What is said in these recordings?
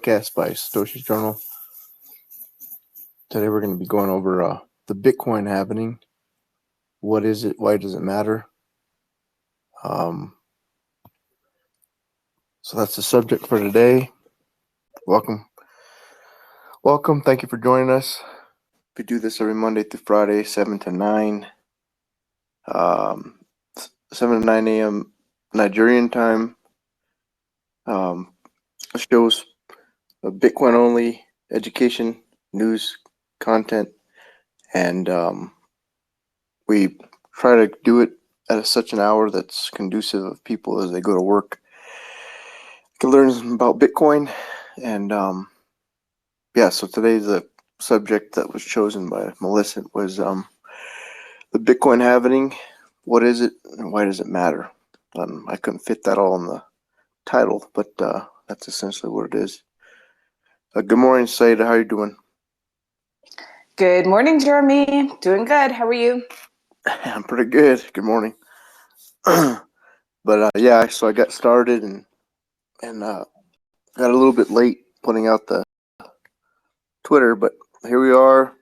podcast by Satoshi's Journal. Today we're going to be going over the Bitcoin happening. What is it? Why does it matter? So that's the subject for today. Welcome. Thank you for joining us. We do this every Monday through Friday, 7 to 9. 7 to 9 a.m. Nigerian time. Shows Bitcoin only education, news, content, and we try to do it at such an hour that's conducive of people as they go to work can learn about Bitcoin. And so today's the subject that was chosen by Melissa was the Bitcoin halving. What is it and why does it matter? I couldn't fit that all in the title, but that's essentially what it is. Good morning, Saida. How are you doing? Good morning, Jeremy. Doing good. How are you? I'm pretty good. Good morning. But so I got started and got a little bit late putting out the Twitter, but here we are.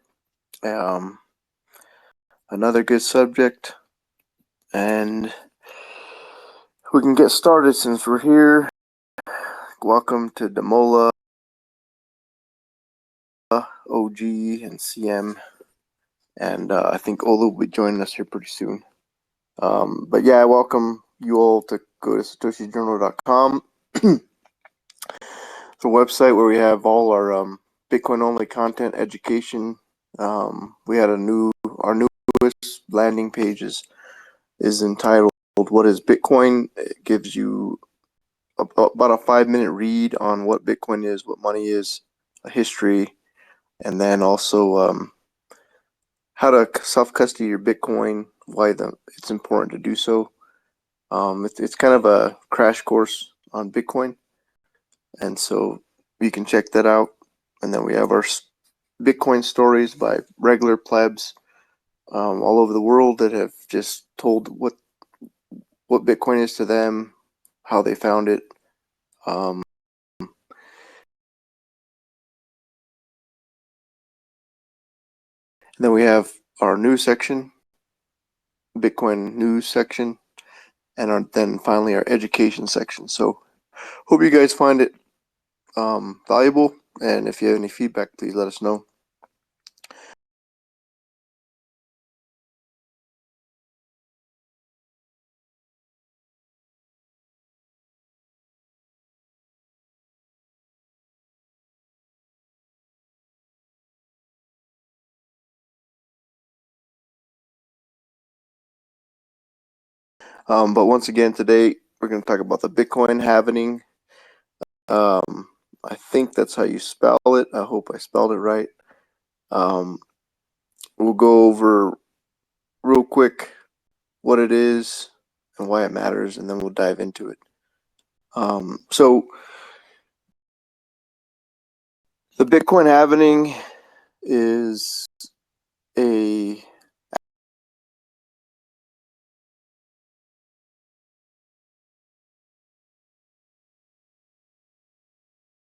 Another good subject, and we can get started since we're here. Welcome to Damola, OG, and CM, and I think Olu will be joining us here pretty soon. But yeah, I welcome you all to go to satoshijournal.com. It's a website where we have all our Bitcoin only content, education. We had our newest landing pages is entitled "What is Bitcoin?" It gives you about a 5-minute read on what Bitcoin is, what money is, a history, and then also how to self-custody your Bitcoin, why it's important to do so. It's kind of a crash course on Bitcoin, and so you can check that out. And then we have our Bitcoin stories by regular plebs all over the world that have just told what Bitcoin is to them, how they found it. And then we have our news section, Bitcoin news section, and then finally our education section. So hope you guys find it valuable, and if you have any feedback, please let us know. But once again, today we're going to talk about the Bitcoin halving. I think that's how you spell it. I hope I spelled it right. We'll go over real quick what it is and why it matters, and then we'll dive into it. So the Bitcoin halving is a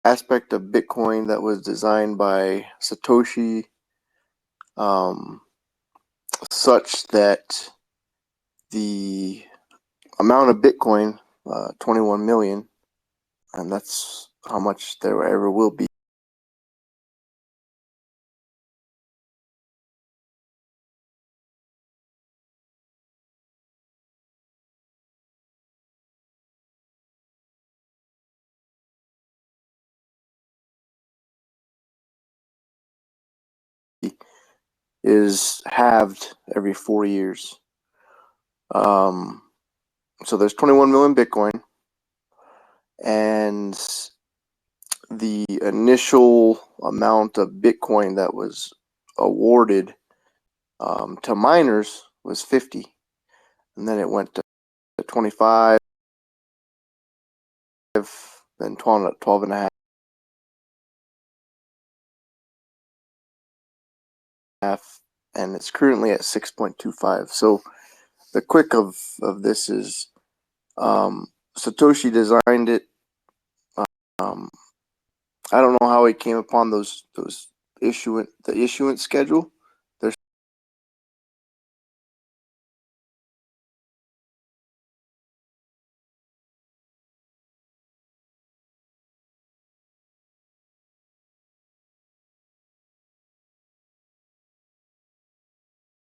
aspect of Bitcoin that was designed by Satoshi, such that the amount of Bitcoin, 21 million, and that's how much there ever will be, is halved every 4 years. So there's 21 million Bitcoin, and the initial amount of Bitcoin that was awarded to miners was 50, and then it went to 25, then 12 and a half, and it's currently at 6.25. So the quick of this is Satoshi designed it I don't know how he came upon the issuance schedule. There's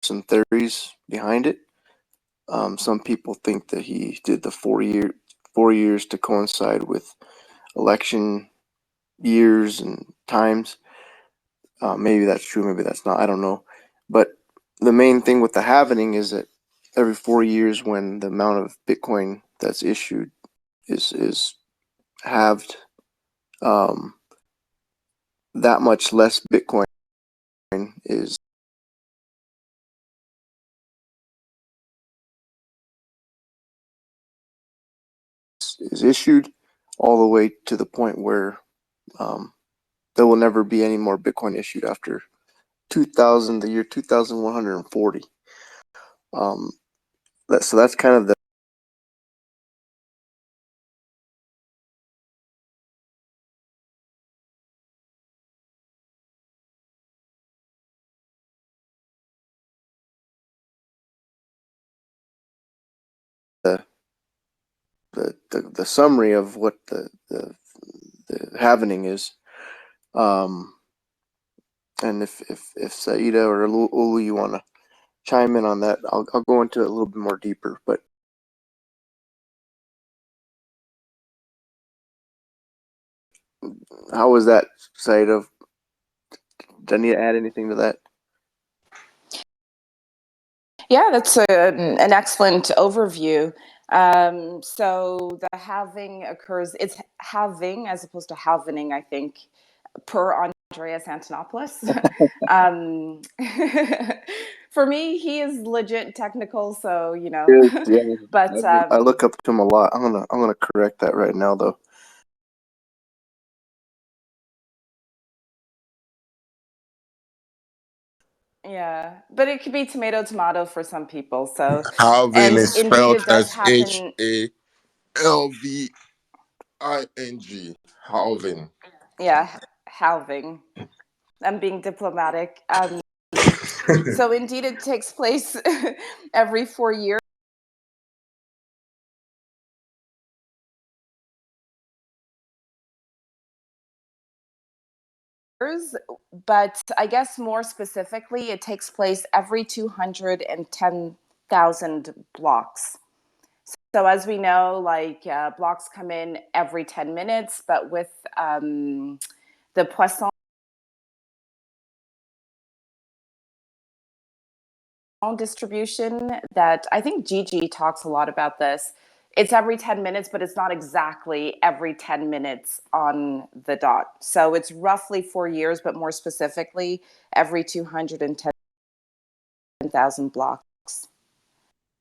some theories behind it. Some people think that he did the 4 years to coincide with election years and times. Maybe that's true, maybe that's not. I don't know. But the main thing with the halvening is that every 4 years, when the amount of Bitcoin that's issued is halved, um, that much less Bitcoin is issued, all the way to the point where there will never be any more Bitcoin issued after the year 2140. Um, so that's kind of the the summary of what the halvening is. Um, and if Saida or Ulu, you want to chime in on that, I'll go into it a little bit more deeper. But how was that, Saida? Do I need to add anything to that? Yeah, that's an excellent overview. So the halving occurs, it's halving as opposed to halvening, I think, per Andreas Antonopoulos. um, for me, he is legit technical, so, Yeah, but I look up to him a lot. I'm gonna correct that right now, though. yeah, but it could be tomato, tomato for some people. So, Halving and is indeed, spelled it does as happen. HALVING. Halving. Yeah, halving. I'm being diplomatic. So indeed, it takes place every 4 years. But I guess more specifically, it takes place every 210,000 blocks. So as we know, like blocks come in every 10 minutes, but with the Poisson distribution that I think Gigi talks a lot about this. It's every 10 minutes, but it's not exactly every 10 minutes on the dot. So it's roughly 4 years, but more specifically, every 210,000 blocks.